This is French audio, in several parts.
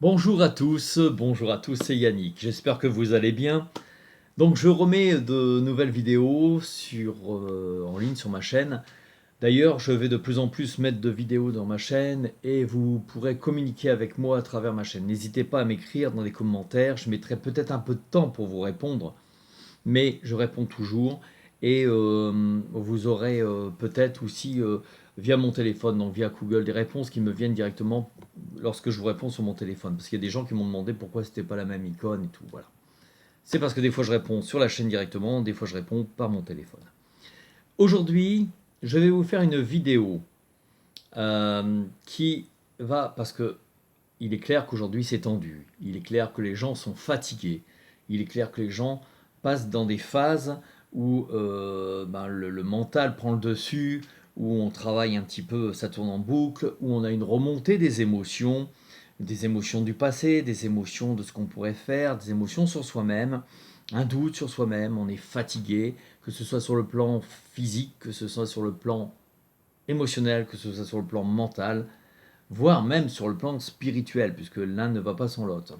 Bonjour à tous, c'est Yannick. J'espère que vous allez bien. Donc je remets de nouvelles vidéos en ligne sur ma chaîne. D'ailleurs, je vais de plus en plus mettre de vidéos dans ma chaîne et vous pourrez communiquer avec moi à travers ma chaîne. N'hésitez pas à m'écrire dans les commentaires. Je mettrai peut-être un peu de temps pour vous répondre, mais je réponds toujours. Et vous aurez peut-être aussi via mon téléphone, donc via Google, des réponses qui me viennent directement lorsque je vous réponds sur mon téléphone. Parce qu'il y a des gens qui m'ont demandé pourquoi c'était pas la même icône et tout. Voilà. C'est parce que des fois je réponds sur la chaîne directement, des fois je réponds par mon téléphone. Aujourd'hui, je vais vous faire une vidéo qui va, parce que il est clair qu'aujourd'hui c'est tendu, il est clair que les gens sont fatigués, il est clair que les gens passent dans des phases où le mental prend le dessus, où on travaille un petit peu, ça tourne en boucle, où on a une remontée des émotions du passé, des émotions de ce qu'on pourrait faire, des émotions sur soi-même, un doute sur soi-même, on est fatigué, que ce soit sur le plan physique, que ce soit sur le plan émotionnel, que ce soit sur le plan mental, voire même sur le plan spirituel, puisque l'un ne va pas sans l'autre.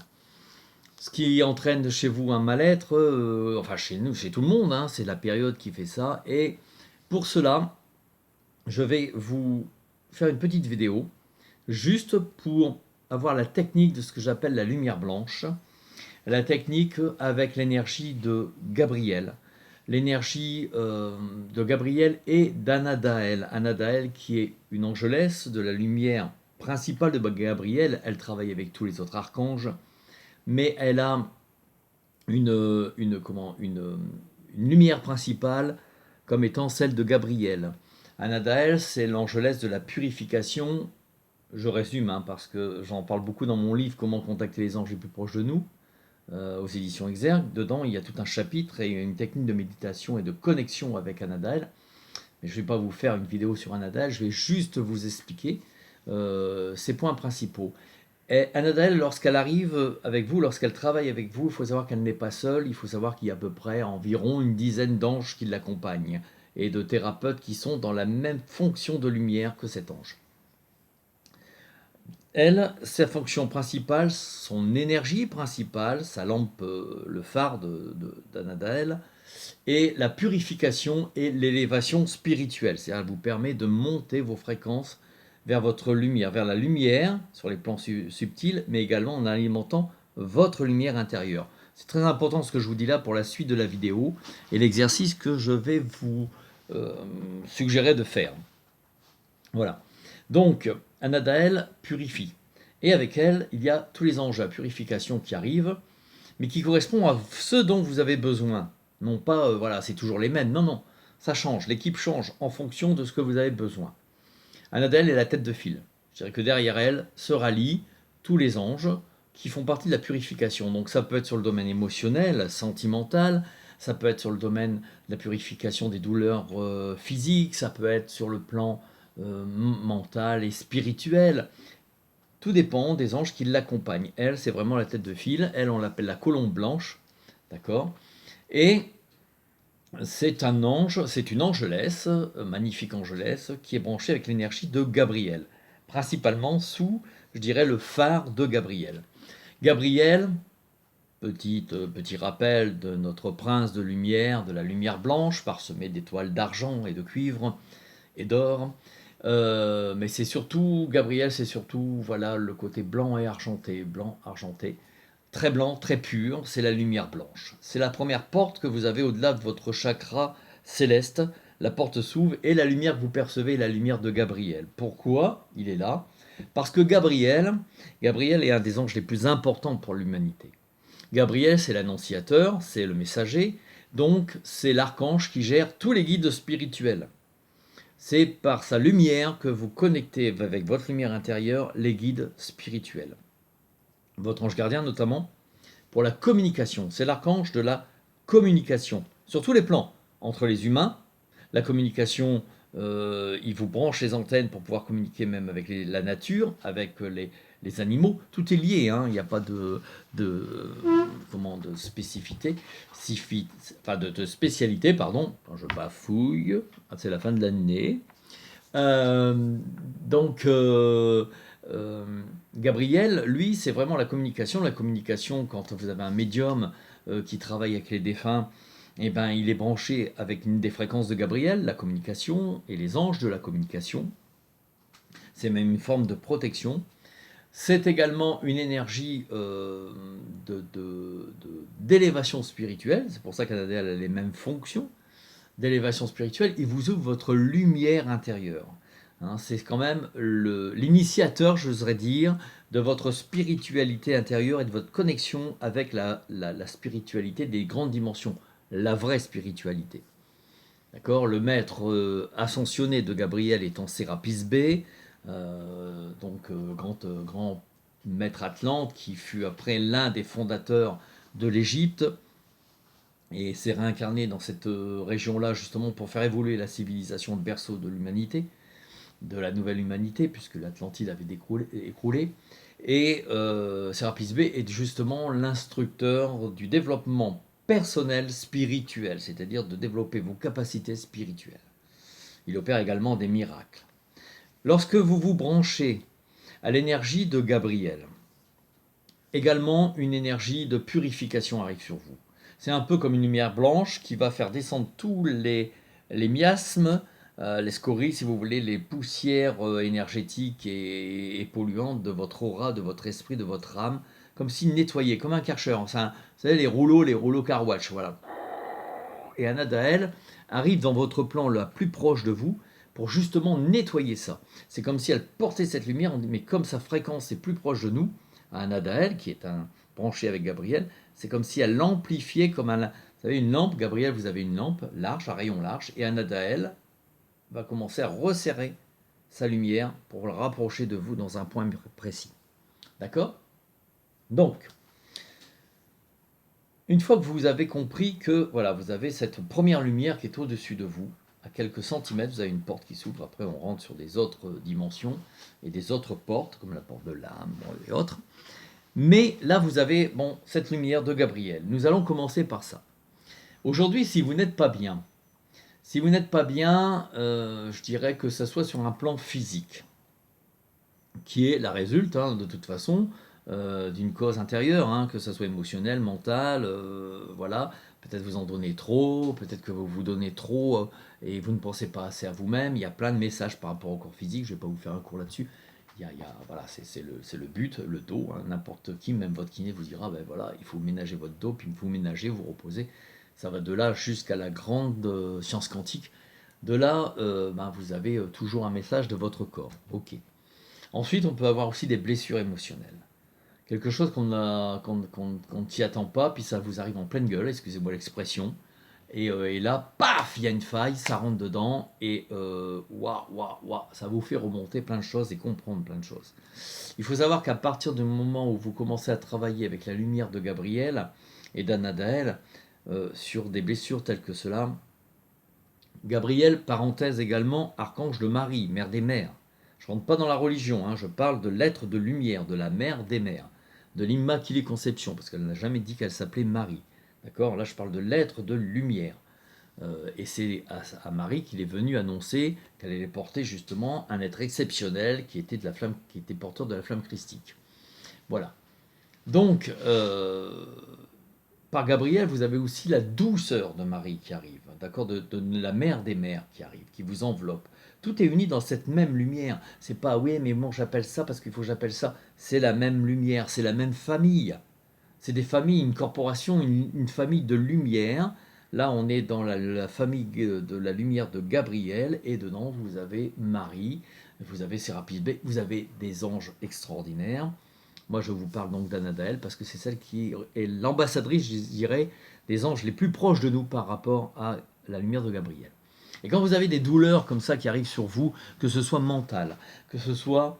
Ce qui entraîne chez vous un mal-être, enfin chez nous, chez tout le monde, hein, c'est la période qui fait ça. Et pour cela, je vais vous faire une petite vidéo, juste pour avoir la technique de ce que j'appelle la lumière blanche, la technique avec l'énergie de Gabriel, l'énergie de Gabriel et d'Anadaël. Anadaël qui est une angelesse de la lumière principale de Gabriel, elle travaille avec tous les autres archanges, mais elle a une lumière principale comme étant celle de Gabriel. Anadaël, c'est l'angelesse de la purification. Je résume, hein, parce que j'en parle beaucoup dans mon livre Comment contacter les anges les plus proches de nous, aux éditions Exergue. Dedans, il y a tout un chapitre et une technique de méditation et de connexion avec Anadaël. Mais je ne vais pas vous faire une vidéo sur Anadaël, je vais juste vous expliquer ces points principaux. Et Anadaël, lorsqu'elle arrive avec vous, lorsqu'elle travaille avec vous, il faut savoir qu'elle n'est pas seule, il faut savoir qu'il y a à peu près environ une dizaine d'anges qui l'accompagnent et de thérapeutes qui sont dans la même fonction de lumière que cet ange. Elle, sa fonction principale, son énergie principale, sa lampe, le phare d'Anadaël, est la purification et l'élévation spirituelle. C'est-à-dire, elle vous permet de monter vos fréquences vers votre lumière, vers la lumière sur les plans subtils, mais également en alimentant votre lumière intérieure. C'est très important ce que je vous dis là pour la suite de la vidéo et l'exercice que je vais vous suggérer de faire. Voilà. Donc, Anadaël purifie. Et avec elle, il y a tous les anges à purification qui arrivent, mais qui correspondent à ce dont vous avez besoin. Non pas, voilà, c'est toujours les mêmes. Non, non, ça change. L'équipe change en fonction de ce que vous avez besoin. Anadaël est la tête de file. Je dirais que derrière elle se rallient tous les anges qui font partie de la purification. Donc ça peut être sur le domaine émotionnel, sentimental, ça peut être sur le domaine de la purification des douleurs physiques, ça peut être sur le plan mental et spirituel. Tout dépend des anges qui l'accompagnent. Elle, c'est vraiment la tête de file. Elle, on l'appelle la colombe blanche. D'accord. Et c'est un ange, c'est une angelesse, magnifique angelesse, qui est branchée avec l'énergie de Gabriel. Principalement sous, je dirais, le phare de Gabriel. Gabriel, petit rappel de notre prince de lumière, de la lumière blanche, parsemée d'étoiles d'argent et de cuivre et d'or. Mais c'est surtout, Gabriel, c'est surtout voilà, le côté blanc et argenté, blanc, argenté. Très blanc, très pur, c'est la lumière blanche. C'est la première porte que vous avez au-delà de votre chakra céleste. La porte s'ouvre et la lumière que vous percevez est la lumière de Gabriel. Pourquoi il est là? Parce que Gabriel est un des anges les plus importants pour l'humanité. Gabriel, c'est l'annonciateur, c'est le messager, donc c'est l'archange qui gère tous les guides spirituels. C'est par sa lumière que vous connectez avec votre lumière intérieure les guides spirituels. Votre ange gardien notamment, pour la communication. C'est l'archange de la communication, sur tous les plans, entre les humains. La communication, il vous branche les antennes pour pouvoir communiquer même avec la nature, avec les animaux. Tout est lié, hein. Il n'y a pas de spécificité, de spécialité, pardon. Quand je bafouille, c'est la fin de l'année. Euh, donc, Gabriel, lui, c'est vraiment la communication. La communication, quand vous avez un médium qui travaille avec les défunts, eh ben, il est branché avec une des fréquences de Gabriel, la communication, et les anges de la communication. C'est même une forme de protection. C'est également une énergie d'élévation spirituelle. C'est pour ça qu'Anadel a les mêmes fonctions d'élévation spirituelle. Il vous ouvre votre lumière intérieure. Hein, c'est quand même l'initiateur, j'oserais dire, de votre spiritualité intérieure et de votre connexion avec la spiritualité des grandes dimensions, la vraie spiritualité. D'accord. Le maître ascensionné de Gabriel étant Sérapis B, grand maître Atlante qui fut après l'un des fondateurs de l'Égypte et s'est réincarné dans cette région-là justement pour faire évoluer la civilisation de berceau de l'humanité, de la nouvelle humanité, puisque l'Atlantide avait écroulé. Et Sérapis B est justement l'instructeur du développement personnel spirituel, c'est-à-dire de développer vos capacités spirituelles. Il opère également des miracles. Lorsque vous vous branchez à l'énergie de Gabriel, également une énergie de purification arrive sur vous. C'est un peu comme une lumière blanche qui va faire descendre tous les miasmes, les scories, si vous voulez, les poussières énergétiques et polluantes de votre aura, de votre esprit, de votre âme, comme si nettoyé, comme un Karcher. Enfin, vous savez, les rouleaux car wash, voilà. Et Anadaël arrive dans votre plan le plus proche de vous pour justement nettoyer ça. C'est comme si elle portait cette lumière, mais comme sa fréquence est plus proche de nous, Anadaël, qui est branché avec Gabriel, c'est comme si elle l'amplifiait comme vous savez, une lampe. Gabriel, vous avez une lampe large, à rayon large, et Anadaël va commencer à resserrer sa lumière pour le rapprocher de vous dans un point précis. D'accord? Donc, une fois que vous avez compris que voilà, vous avez cette première lumière qui est au-dessus de vous, à quelques centimètres, vous avez une porte qui s'ouvre. Après, on rentre sur des autres dimensions et des autres portes, comme la porte de l'âme et autres. Mais là, vous avez cette lumière de Gabriel. Nous allons commencer par ça. Aujourd'hui, si vous n'êtes pas bien, je dirais que ça soit sur un plan physique, qui est la résulte, de toute façon, d'une cause intérieure, que ce soit émotionnelle, mentale, voilà. Peut-être vous en donnez trop, peut-être que vous vous donnez trop et vous ne pensez pas assez à vous-même. Il y a plein de messages par rapport au corps physique, je ne vais pas vous faire un cours là-dessus. Voilà, c'est le but, le dos. N'importe qui, même votre kiné, vous dira, ben voilà, il faut ménager votre dos, puis vous ménagez, vous reposez. Ça va de là jusqu'à la grande science quantique. De là, vous avez toujours un message de votre corps. Ok. Ensuite, on peut avoir aussi des blessures émotionnelles. Quelque chose qu'on ne s'y attend pas, puis ça vous arrive en pleine gueule, excusez-moi l'expression. Et là, paf, il y a une faille, ça rentre dedans, et ça vous fait remonter plein de choses et comprendre plein de choses. Il faut savoir qu'à partir du moment où vous commencez à travailler avec la lumière de Gabriel et d'Anadaël sur des blessures telles que cela, Gabriel, parenthèse également, archange de Marie, mère des mères. Je ne rentre pas dans la religion, je parle de l'être de lumière, de la mère des mères, de l'Immaculée Conception, parce qu'elle n'a jamais dit qu'elle s'appelait Marie. D'accord? Là, je parle de l'être de lumière. Et c'est à Marie qu'il est venu annoncer qu'elle allait porter justement un être exceptionnel qui était porteur de la flamme christique. Voilà. Donc, par Gabriel, vous avez aussi la douceur de Marie qui arrive, d'accord, de la mère des mères qui arrive, qui vous enveloppe. Tout est uni dans cette même lumière. C'est pas oui, mais bon, j'appelle ça parce qu'il faut que j'appelle ça. C'est la même lumière, c'est la même famille. C'est des familles, une corporation, une famille de lumière. Là, on est dans la famille de la lumière de Gabriel, et dedans, vous avez Marie, vous avez Sérapis B, vous avez des anges extraordinaires. Moi, je vous parle donc d'Anadaël parce que c'est celle qui est l'ambassadrice, je dirais, des anges les plus proches de nous par rapport à la lumière de Gabriel. Et quand vous avez des douleurs comme ça qui arrivent sur vous, que ce soit mental, que ce soit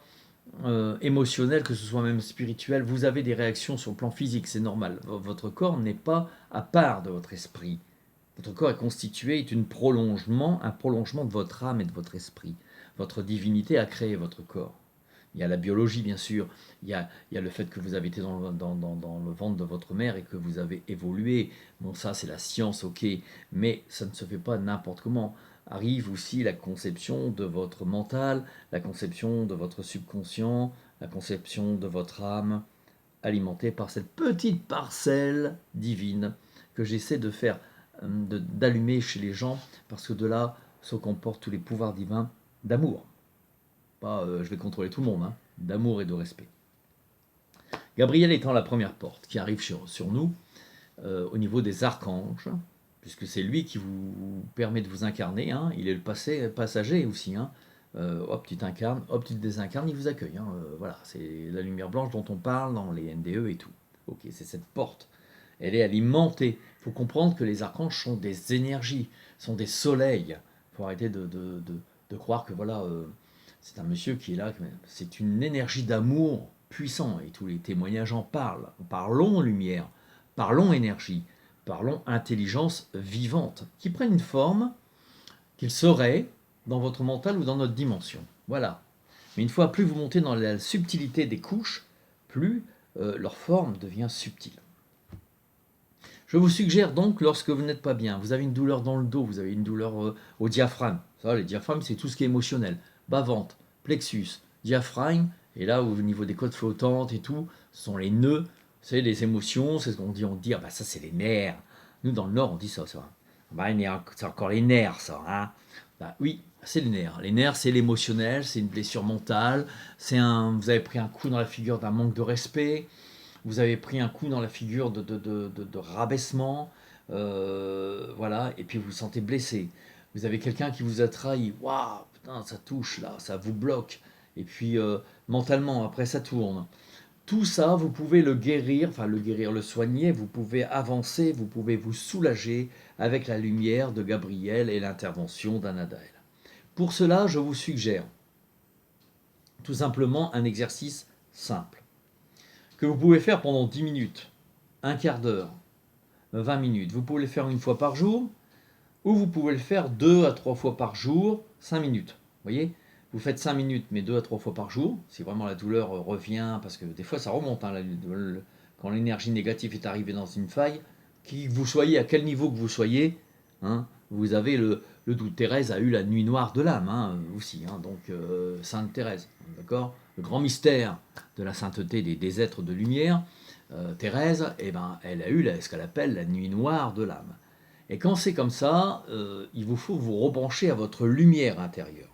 émotionnel, que ce soit même spirituel, vous avez des réactions sur le plan physique, c'est normal. Votre corps n'est pas à part de votre esprit. Votre corps est constitué, est un prolongement de votre âme et de votre esprit. Votre divinité a créé votre corps. Il y a la biologie, bien sûr. Il y a le fait que vous avez été dans le ventre de votre mère et que vous avez évolué. Bon, ça, c'est la science, ok. Mais ça ne se fait pas n'importe comment. Arrive aussi la conception de votre mental, la conception de votre subconscient, la conception de votre âme, alimentée par cette petite parcelle divine que j'essaie de faire, d'allumer chez les gens, parce que de là se comportent tous les pouvoirs divins d'amour. Pas je vais contrôler tout le monde, hein, d'amour et de respect. Gabriel étant la première porte qui arrive sur nous, au niveau des archanges, puisque c'est lui qui vous permet de vous incarner, hein, il est le passager aussi, hein. Hop, tu t'incarnes, hop, tu te désincarnes, il vous accueille. Hein, voilà, c'est la lumière blanche dont on parle dans les NDE et tout. Ok, c'est cette porte. Elle est alimentée. Il faut comprendre que les archanges sont des énergies, sont des soleils. Il faut arrêter de croire que voilà, c'est un monsieur qui est là. C'est une énergie d'amour puissant et tous les témoignages en parlent. Parlons lumière, parlons énergie, parlons intelligence vivante, qui prennent une forme qu'ils seraient dans votre mental ou dans notre dimension. Voilà. Mais une fois, plus vous montez dans la subtilité des couches, plus leur forme devient subtile. Je vous suggère donc, lorsque vous n'êtes pas bien, vous avez une douleur dans le dos, vous avez une douleur au diaphragme. Ça, les diaphragmes, c'est tout ce qui est émotionnel. Bas-ventre, plexus, diaphragme, et là, au niveau des côtes flottantes et tout, ce sont les nœuds, c'est les émotions, c'est ce qu'on dit, ah bah ça c'est les nerfs. Nous, dans le Nord, on dit ça. Bah, c'est encore les nerfs, ça. Hein. Bah, oui, c'est les nerfs. Les nerfs, c'est l'émotionnel, c'est une blessure mentale, vous avez pris un coup dans la figure d'un manque de respect, vous avez pris un coup dans la figure de rabaissement, voilà, et puis vous vous sentez blessé. Vous avez quelqu'un qui vous a trahi, waouh, putain, ça touche là, ça vous bloque, et puis mentalement, après ça tourne. Tout ça, vous pouvez le guérir, le soigner, vous pouvez avancer, vous pouvez vous soulager avec la lumière de Gabriel et l'intervention d'Anadaël. Pour cela, je vous suggère tout simplement un exercice simple que vous pouvez faire pendant 10 minutes, un quart d'heure, 20 minutes. Vous pouvez le faire une fois par jour ou vous pouvez le faire 2 à 3 fois par jour, 5 minutes. Vous voyez, vous faites 5 minutes, mais 2 à 3 fois par jour, si vraiment la douleur revient, parce que des fois ça remonte, hein, quand l'énergie négative est arrivée dans une faille, qui que vous soyez, à quel niveau que vous soyez, hein, vous avez le doute. Thérèse a eu la nuit noire de l'âme, hein, aussi, hein, donc Sainte Thérèse, d'accord. Le grand mystère de la sainteté des êtres de lumière, Thérèse, eh ben, elle a eu ce qu'elle appelle la nuit noire de l'âme. Et quand c'est comme ça, il vous faut vous rebrancher à votre lumière intérieure.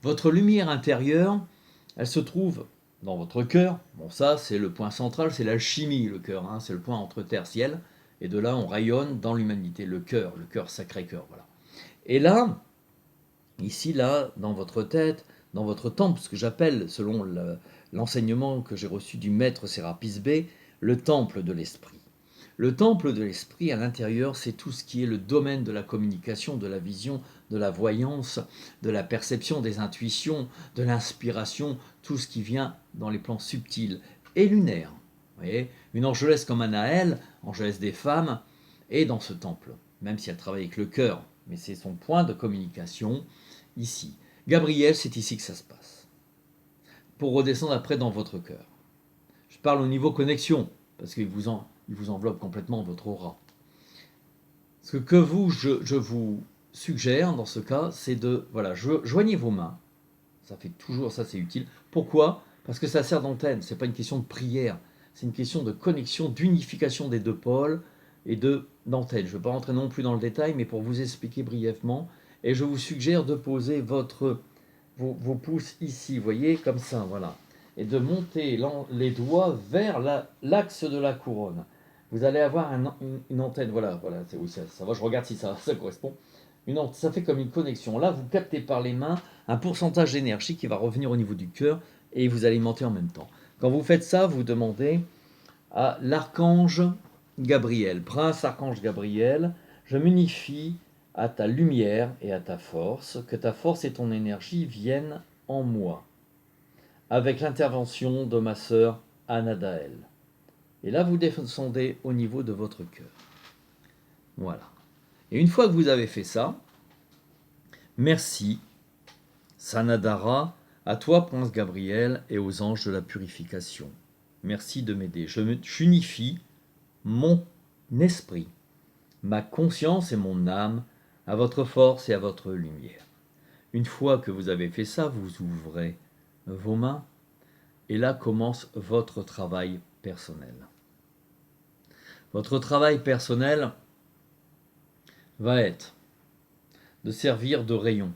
Votre lumière intérieure, elle se trouve dans votre cœur. Bon, ça, c'est le point central, c'est l'alchimie, le cœur. Hein, c'est le point entre terre et ciel. Et de là, on rayonne dans l'humanité, le cœur Sacré-Cœur. Voilà. Et là, ici, là, dans votre tête, dans votre temple, ce que j'appelle, selon l'enseignement que j'ai reçu du maître Sérapis B, le temple de l'esprit. Le temple de l'esprit, à l'intérieur, c'est tout ce qui est le domaine de la communication, de la vision, de la voyance, de la perception, des intuitions, de l'inspiration, tout ce qui vient dans les plans subtils et lunaires. Vous voyez, une angelesse comme Anaël, angelesse des femmes, est dans ce temple, même si elle travaille avec le cœur, mais c'est son point de communication ici. Gabriel, c'est ici que ça se passe. Pour redescendre après dans votre cœur. Je parle au niveau connexion, parce qu'il vous enveloppe complètement votre aura. Ce que je vous suggère dans ce cas, c'est joignez vos mains. Ça fait toujours ça, c'est utile. Pourquoi ? Parce que ça sert d'antenne. C'est pas une question de prière, c'est une question de connexion, d'unification des deux pôles et d'antenne. Je ne vais pas rentrer non plus dans le détail, mais pour vous expliquer brièvement. Et je vous suggère de poser vos pouces ici, vous voyez, comme ça, voilà. Et de monter les doigts vers l'axe de la couronne. Vous allez avoir une antenne, voilà, oui, ça va, je regarde si ça correspond. Ça fait comme une connexion. Là, vous captez par les mains un pourcentage d'énergie qui va revenir au niveau du cœur et vous alimentez en même temps. Quand vous faites ça, vous demandez à l'archange Gabriel, prince archange Gabriel, je m'unifie à ta lumière et à ta force, que ta force et ton énergie viennent en moi, avec l'intervention de ma sœur Anadaël. Et là, vous descendez au niveau de votre cœur. Voilà. Et une fois que vous avez fait ça, merci, Sanadara, à toi, prince Gabriel, et aux anges de la purification. Merci de m'aider. J'unifie mon esprit, ma conscience et mon âme à votre force et à votre lumière. Une fois que vous avez fait ça, vous ouvrez vos mains, Et là commence votre travail personnel. Votre travail personnel va être de servir de rayon.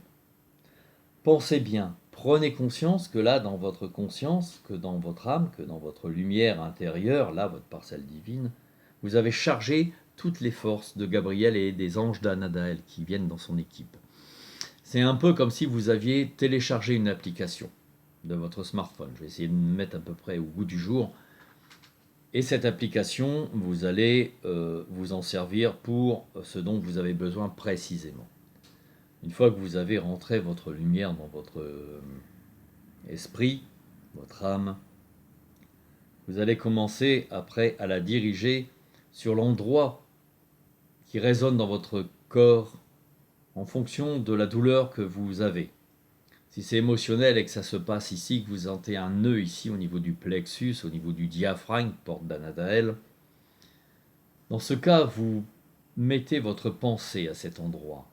Pensez bien, prenez conscience que là, dans votre conscience, que dans votre âme, que dans votre lumière intérieure, là, votre parcelle divine, vous avez chargé toutes les forces de Gabriel et des anges d'Anadaël qui viennent dans son équipe. C'est un peu comme si vous aviez téléchargé une application de votre smartphone. Je vais essayer de me mettre à peu près au goût du jour. Et cette application, vous allez vous en servir pour ce dont vous avez besoin précisément. Une fois que vous avez rentré votre lumière dans votre esprit, votre âme, vous allez commencer après à la diriger sur l'endroit qui résonne dans votre corps en fonction de la douleur que vous avez. Si c'est émotionnel et que ça se passe ici, que vous sentez un nœud ici au niveau du plexus, au niveau du diaphragme, porte d'Anadaël, dans ce cas, vous mettez votre pensée à cet endroit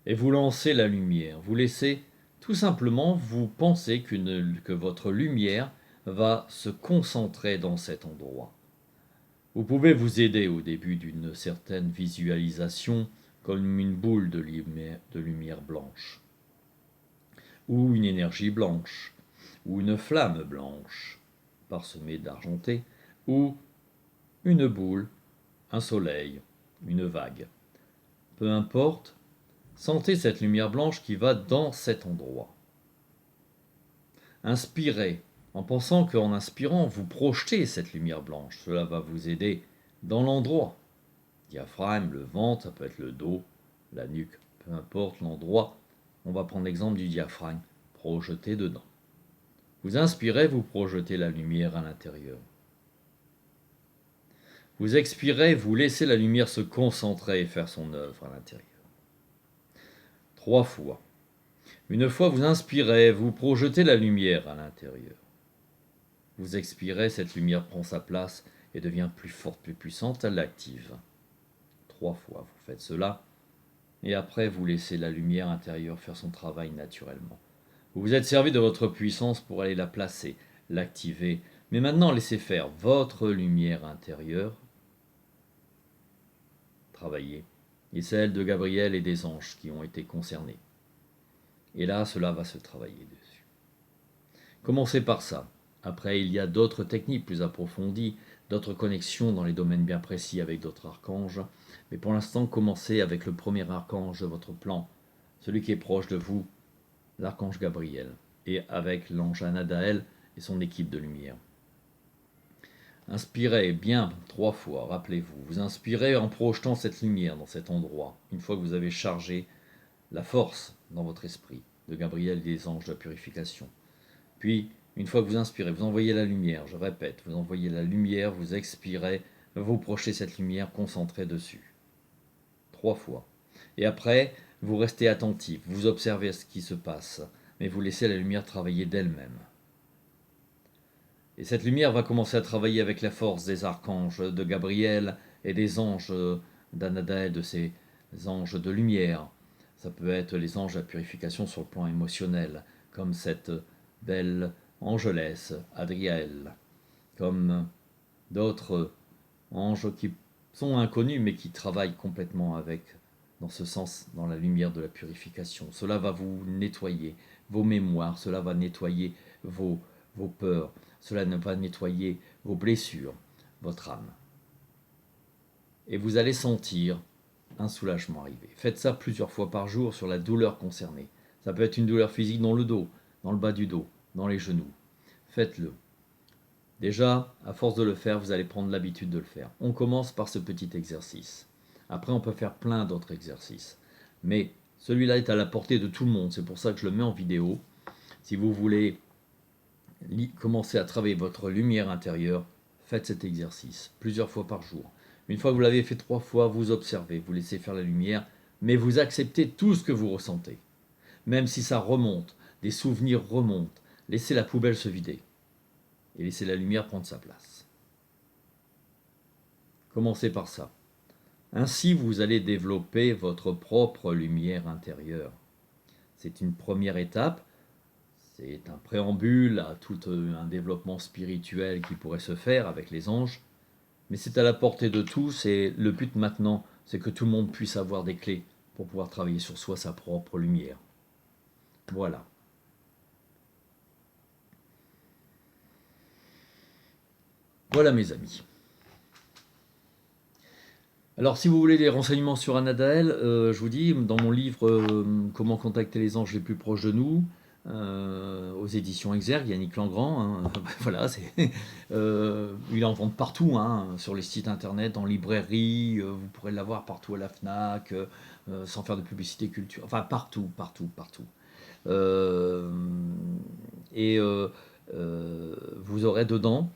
et vous lancez la lumière. Vous laissez tout simplement vous penser que votre lumière va se concentrer dans cet endroit. Vous pouvez vous aider au début d'une certaine visualisation comme une boule de lumière blanche, ou une énergie blanche, ou une flamme blanche, parsemée d'argenté, ou une boule, un soleil, une vague. Peu importe, sentez cette lumière blanche qui va dans cet endroit. Inspirez, en pensant qu'en inspirant, vous projetez cette lumière blanche. Cela va vous aider dans l'endroit. Diaphragme, le ventre, ça peut être le dos, la nuque, peu importe l'endroit. On va prendre l'exemple du diaphragme. Projetez dedans. Vous inspirez, vous projetez la lumière à l'intérieur. Vous expirez, vous laissez la lumière se concentrer et faire son œuvre à l'intérieur. 3 fois. Une fois vous inspirez, vous projetez la lumière à l'intérieur. Vous expirez, cette lumière prend sa place et devient plus forte, plus puissante, elle l'active. 3 fois, vous faites cela. Et après, vous laissez la lumière intérieure faire son travail naturellement. Vous vous êtes servi de votre puissance pour aller la placer, l'activer. Mais maintenant, laissez faire votre lumière intérieure travailler. Et celle de Gabriel et des anges qui ont été concernés. Et là, cela va se travailler dessus. Commencez par ça. Après, il y a d'autres techniques plus approfondies, d'autres connexions dans les domaines bien précis avec d'autres archanges. Mais pour l'instant, commencez avec le premier archange de votre plan, celui qui est proche de vous, l'archange Gabriel, et avec l'ange Anadaël et son équipe de lumière. Inspirez bien 3 fois, rappelez-vous. Vous inspirez en projetant cette lumière dans cet endroit, une fois que vous avez chargé la force dans votre esprit de Gabriel et des anges de la purification. Puis, une fois que vous inspirez, vous envoyez la lumière, je répète, vous envoyez la lumière, vous expirez, vous projetez cette lumière concentrée dessus. 3 fois. Et après, vous restez attentif, vous observez ce qui se passe, mais vous laissez la lumière travailler d'elle-même. Et cette lumière va commencer à travailler avec la force des archanges de Gabriel et des anges d'Anadaël, de ces anges de lumière. Ça peut être les anges de la purification sur le plan émotionnel, comme cette belle angelesse, Adriel, comme d'autres anges qui sont inconnus mais qui travaillent complètement avec, dans ce sens, dans la lumière de la purification. Cela va vous nettoyer vos mémoires, cela va nettoyer vos peurs, cela va nettoyer vos blessures, votre âme. Et vous allez sentir un soulagement arriver. Faites ça plusieurs fois par jour sur la douleur concernée. Ça peut être une douleur physique dans le dos, dans le bas du dos, dans les genoux. Faites-le. Déjà, à force de le faire, vous allez prendre l'habitude de le faire. On commence par ce petit exercice. Après, on peut faire plein d'autres exercices. Mais celui-là est à la portée de tout le monde. C'est pour ça que je le mets en vidéo. Si vous voulez commencer à travailler votre lumière intérieure, faites cet exercice plusieurs fois par jour. Une fois que vous l'avez fait 3 fois, vous observez, vous laissez faire la lumière, mais vous acceptez tout ce que vous ressentez. Même si ça remonte, des souvenirs remontent, laissez la poubelle se vider et laissez la lumière prendre sa place. Commencez par ça. Ainsi, vous allez développer votre propre lumière intérieure. C'est une première étape. C'est un préambule à tout un développement spirituel qui pourrait se faire avec les anges. Mais c'est à la portée de tous et le but maintenant, c'est que tout le monde puisse avoir des clés pour pouvoir travailler sur soi sa propre lumière. Voilà. Voilà mes amis. Alors si vous voulez des renseignements sur Anadaël, je vous dis, dans mon livre Comment contacter les anges les plus proches de nous, aux éditions Exergue, Yannick Langrand, hein, voilà, il en vend partout, hein, sur les sites internet, en librairie, vous pourrez l'avoir partout à la FNAC, sans faire de publicité culture, enfin partout, partout, partout. Euh, et vous aurez dedans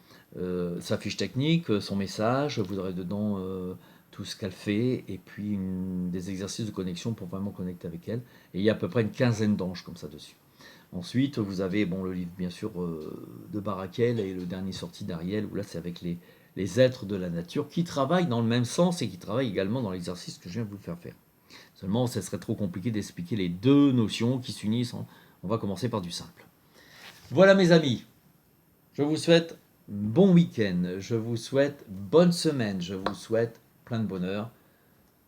sa fiche technique, son message, vous aurez dedans tout ce qu'elle fait, et puis des exercices de connexion pour vraiment connecter avec elle. Et il y a à peu près une quinzaine d'anges comme ça dessus. Ensuite, vous avez le livre bien sûr de Barakel et le dernier sorti d'Ariel, où là c'est avec les êtres de la nature qui travaillent dans le même sens et qui travaillent également dans l'exercice que je viens de vous faire faire. Seulement, ce serait trop compliqué d'expliquer les deux notions qui s'unissent. On va commencer par du simple. Voilà mes amis, je vous souhaite bon week-end, je vous souhaite bonne semaine, je vous souhaite plein de bonheur.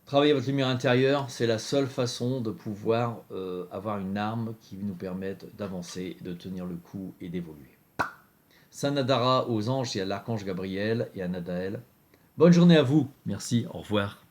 Travailler votre lumière intérieure, c'est la seule façon de pouvoir avoir une arme qui nous permette d'avancer, de tenir le coup et d'évoluer. Sanadara aux anges et à l'archange Gabriel et à Nadaël. Bonne journée à vous. Merci, au revoir.